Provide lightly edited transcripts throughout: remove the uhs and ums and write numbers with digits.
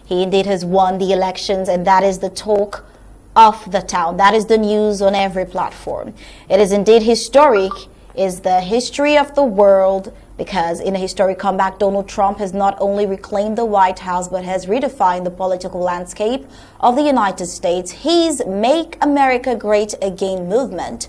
He indeed has won the elections, and that is the talk of the town. That is the news on every platform. It is indeed historic, is the history of the world, because in a historic comeback, Donald Trump has not only reclaimed the White House, but has redefined the political landscape of the United States. His Make America Great Again movement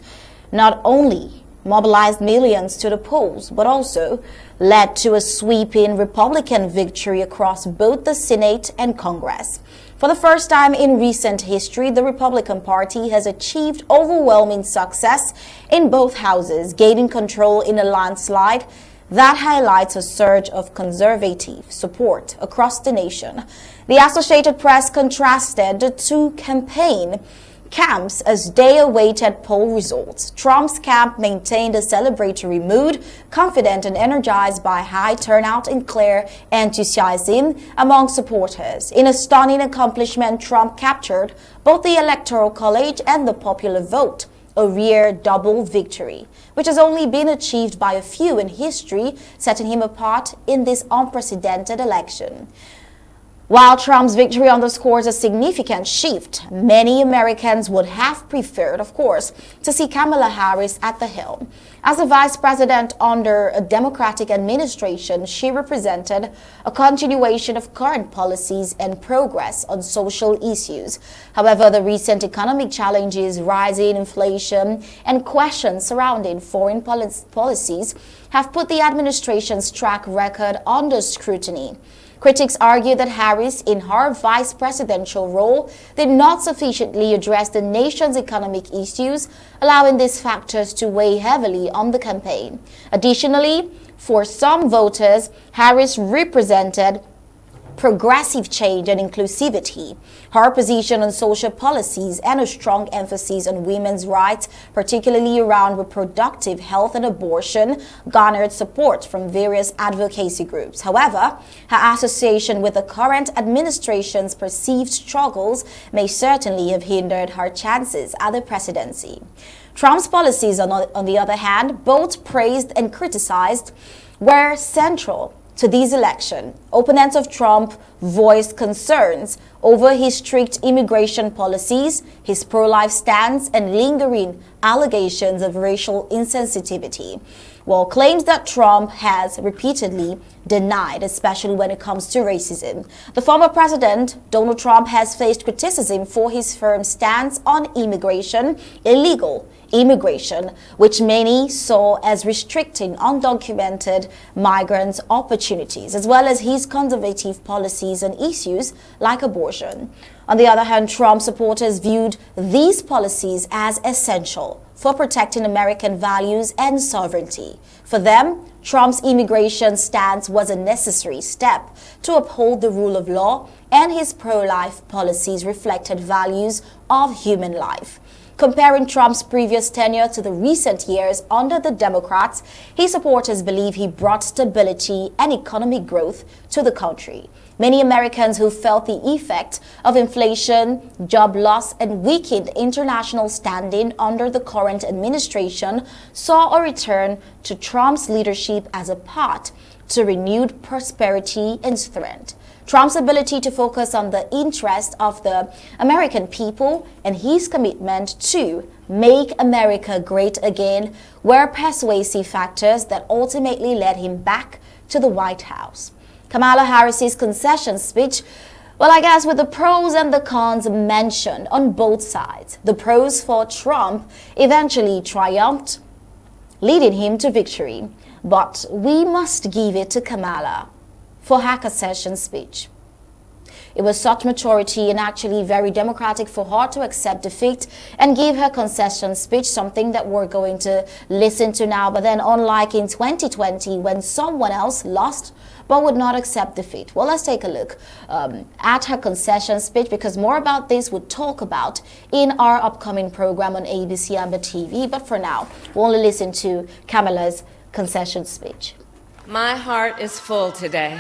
not only mobilized millions to the polls, but also led to a sweeping Republican victory across both the Senate and Congress. For the first time in recent history, the Republican Party has achieved overwhelming success in both houses, gaining control in a landslide that highlights a surge of conservative support across the nation. The Associated Press contrasted the two campaign camps as they awaited poll results. Trump's camp maintained a celebratory mood, confident and energized by high turnout and clear enthusiasm among supporters. In a stunning accomplishment, Trump captured both the Electoral College and the popular vote, a rare double victory, which has only been achieved by a few in history, setting him apart in this unprecedented election. While Trump's victory underscores a significant shift, many Americans would have preferred, of course, to see Kamala Harris at the helm. As a vice president under a Democratic administration, she represented a continuation of current policies and progress on social issues. However, the recent economic challenges, rising inflation, and questions surrounding foreign policies have put the administration's track record under scrutiny. Critics argue that Harris, in her vice presidential role, did not sufficiently address the nation's economic issues, allowing these factors to weigh heavily on the campaign. Additionally, for some voters, Harris represented progressive change and inclusivity. Her position on social policies and a strong emphasis on women's rights, particularly around reproductive health and abortion, garnered support from various advocacy groups. However, her association with the current administration's perceived struggles may certainly have hindered her chances at the presidency. Trump's policies, on the other hand, both praised and criticized, were central to this election. Opponents of Trump voiced concerns over his strict immigration policies, his pro-life stance, and lingering allegations of racial insensitivity, while claims that Trump has repeatedly denied, especially when it comes to racism. The former president, Donald Trump, has faced criticism for his firm stance on immigration, illegal immigration, which many saw as restricting undocumented migrants' opportunities, as well as his conservative policies on issues like abortion. On the other hand, Trump supporters viewed these policies as essential for protecting American values and sovereignty. For them, Trump's immigration stance was a necessary step to uphold the rule of law, and his pro-life policies reflected values of human life. Comparing Trump's previous tenure to the recent years under the Democrats, his supporters believe he brought stability and economic growth to the country. Many Americans who felt the effect of inflation, job loss, and weakened international standing under the current administration saw a return to Trump's leadership as a path to renewed prosperity and strength. Trump's ability to focus on the interest of the American people and his commitment to make America great again were persuasive factors that ultimately led him back to the White House. Kamala Harris's concession speech, well, I guess with the pros and the cons mentioned on both sides. The pros for Trump eventually triumphed, leading him to victory. But we must give it to Kamala for her concession speech. It was such maturity and actually very democratic for her to accept defeat and give her concession speech, something that we're going to listen to now. But then unlike in 2020 when someone else lost but would not accept defeat. Well, let's take a look at her concession speech, because more about this we'll talk about in our upcoming program on ABC Amba TV. But for now, we'll only listen to Kamala's concession speech. My heart is full today.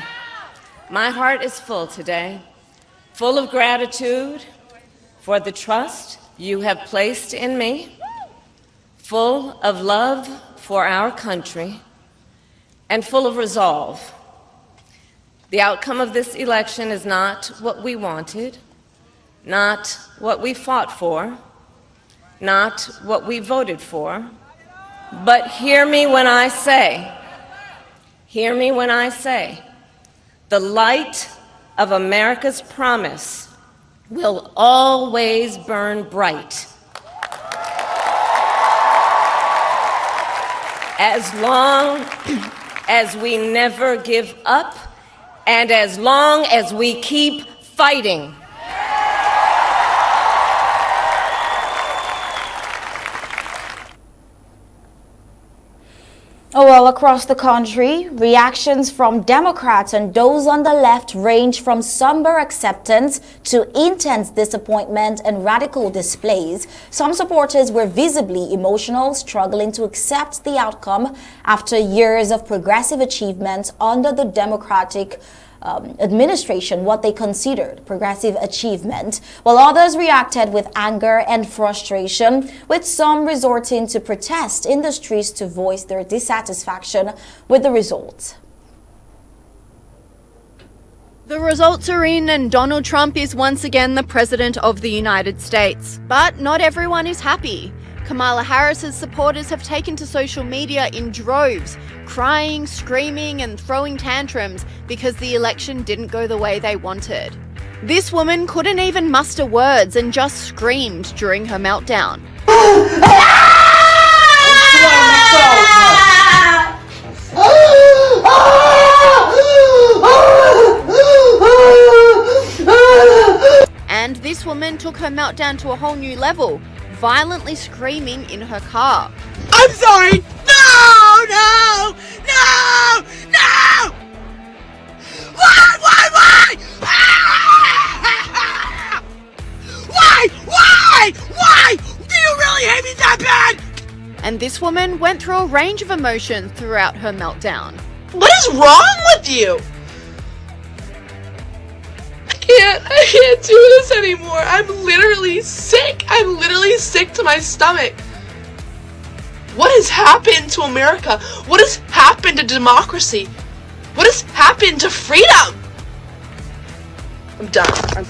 My heart is full today, full of gratitude for the trust you have placed in me, full of love for our country, and full of resolve The outcome of this election is not what we wanted, not what we fought for, not what we voted for, but hear me when I say, the light of America's promise will always burn bright. As long as we never give up and as long as we keep fighting. Oh, well, across the country, reactions from Democrats and those on the left range from somber acceptance to intense disappointment and radical displays. Some supporters were visibly emotional, struggling to accept the outcome after years of progressive achievements under the Democratic administration, what they considered progressive achievement, while others reacted with anger and frustration, with some resorting to protest in the streets to voice their dissatisfaction with the results. The results are in and Donald Trump is once again the President of the United States. But not everyone is happy. Kamala Harris's supporters have taken to social media in droves, crying, screaming and throwing tantrums because the election didn't go the way they wanted. This woman couldn't even muster words and just screamed during her meltdown. And this woman took her meltdown to a whole new level, violently screaming in her car. I'm sorry! No! No! No! No! Why? Why? Why? Do you really hate me that bad? And this woman went through a range of emotions throughout her meltdown. What is wrong with you? I can't do this anymore. I'm literally sick. I'm literally sick to my stomach. What has happened to America? What has happened to democracy? What has happened to freedom? I'm done. I'm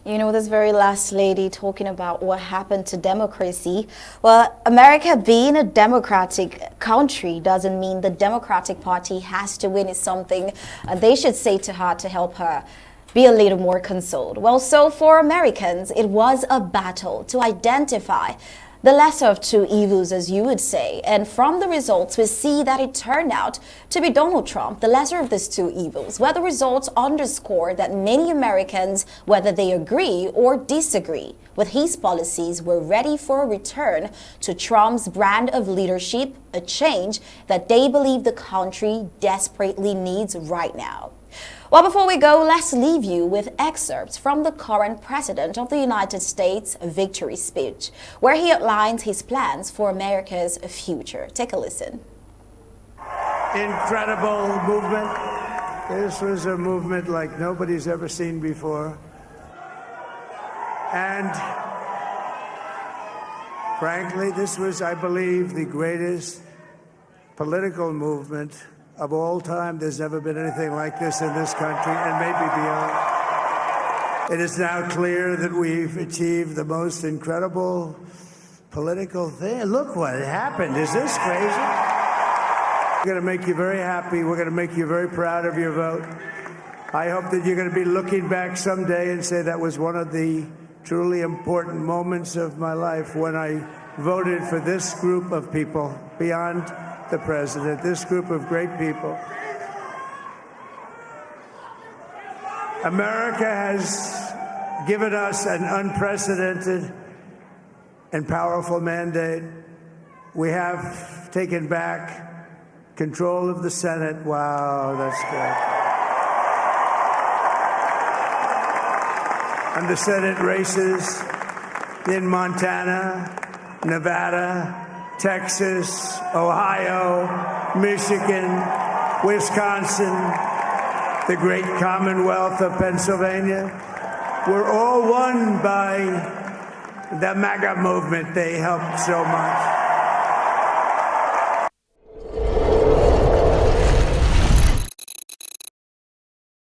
You know, this very last lady talking about what happened to democracy. Well, America being a democratic country doesn't mean the Democratic Party has to win. Is something they should say to her to help her be a little more consoled. Well, so for Americans, it was a battle to identify the lesser of two evils, as you would say. And from the results, we see that it turned out to be Donald Trump, the lesser of these two evils, where the results underscore that many Americans, whether they agree or disagree with his policies, were ready for a return to Trump's brand of leadership, a change that they believe the country desperately needs right now. Well, before we go, let's leave you with excerpts from the current President of the United States victory speech, where he outlines his plans for America's future. Take a listen. Incredible movement. This was a movement like nobody's ever seen before. And frankly, this was, I believe, the greatest political movement of all time. There's never been anything like this in this country and maybe beyond. It is now clear that we've achieved the most incredible political thing. Look what happened. Is this crazy? We're going to make you very happy. We're going to make you very proud of your vote. I hope that you're going to be looking back someday and say that was one of the truly important moments of my life when I voted for this group of people beyond the president, this group of great people. America has given us an unprecedented and powerful mandate. We have taken back control of the Senate. Wow, that's good. And the Senate races in Montana, Nevada, Texas, Ohio, Michigan, Wisconsin, the great Commonwealth of Pennsylvania, were all won by the MAGA movement. They helped so much.